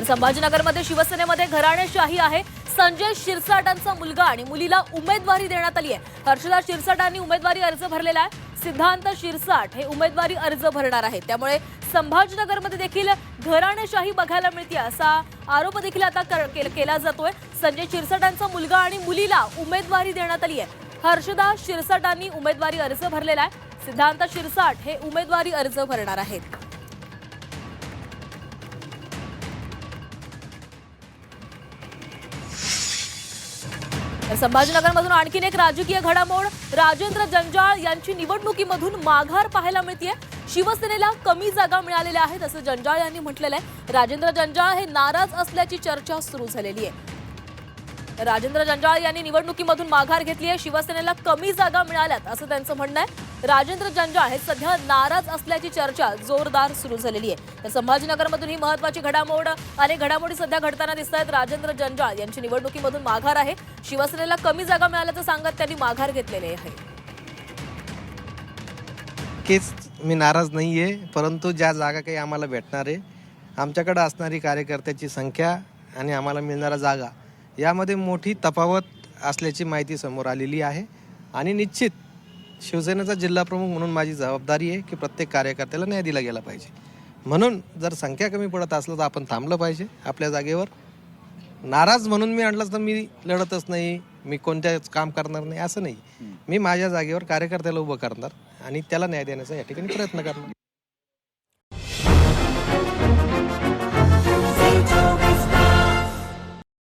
संभाजीनगरमध्ये शिवसेनेमध्ये घराणेशाही आहे। संजय शिरसाटांचा मुलगा आणि मुलीला उमेदवारी देण्यात आली आहे। हर्षदा शिरसाटांनी उमेदवारी अर्ज भरलेला आहे। सिद्धांत शिरसाट हे उमेदवारी अर्ज भरणार आहेत। त्यामुळे संभाजीनगरमध्ये देखील घराणेशाही बघायला मिळते असा आरोप देखील आता केला जातोय। संजय शिरसाटांचा मुलगा आणि मुलीला उमेदवारी देण्यात आली आहे। हर्षदा शिरसाटांनी उमेदवारी अर्ज भरलेला आहे। सिद्धांत शिरसाट हे उमेदवारी अर्ज भरणार आहेत। संभाजीनगरमधून आणखीन एक राजकीय घडामोड। राजेंद्र जंजाळ यांची निवडणुकीमधून माघार पाहायला मिळते। शिवसेनेला कमी जागा मिळालेल्या आहेत असं जंजाळ यांनी म्हटलेलं आहे। राजेंद्र जंजाळ हे नाराज असल्याची चर्चा सुरू झालेली आहे। राजेंद्र जंजाळ यांनी निवडणुकीमधून माघार घेतली आहे। शिवसेनेला कमी जागा मिळाल्यात असं त्यांचं म्हणणं आहे। राजेंद्र जंजाळ हे सध्या नाराज असल्याची चर्चा जोरदार सुरू झालेली आहे। तर संभाजीनगरमधून ही महत्त्वाची घडामोड, अनेक घडामोडी सध्या घडताना दिसत आहेत। राजेंद्र जंजाळ यांची निवडणुकीमधून माघार आहे। शिवसेनेला कमी जागा मिळाल्याचं सांगत त्यांनी माघार घेतलेली आहे। मी नाराज नाहीये, परंतु ज्या जागा काही आम्हाला भेटणार आहे, आमच्याकडे असणारी कार्यकर्त्याची संख्या आणि आम्हाला मिळणारा जागा यामध्ये मोठी तफावत असल्याची माहिती समोर आलेली आहे। आणि निश्चित शिवसेनेचा जिल्हा प्रमुख म्हणून माझी जबाबदारी आहे की प्रत्येक कार्यकर्त्याला न्याय दिला गेला पाहिजे। म्हणून जर संख्या कमी पडत असलं तर आपण थांबलं पाहिजे आपल्या जागेवर। नाराज म्हणून मी आणलंच तर मी लढतच नाही, मी कोणत्याच काम करणार नाही असं नाही। मी माझ्या जागेवर कार्यकर्त्याला उभं करणार आणि त्याला न्याय देण्याचा या ठिकाणी प्रयत्न करणार।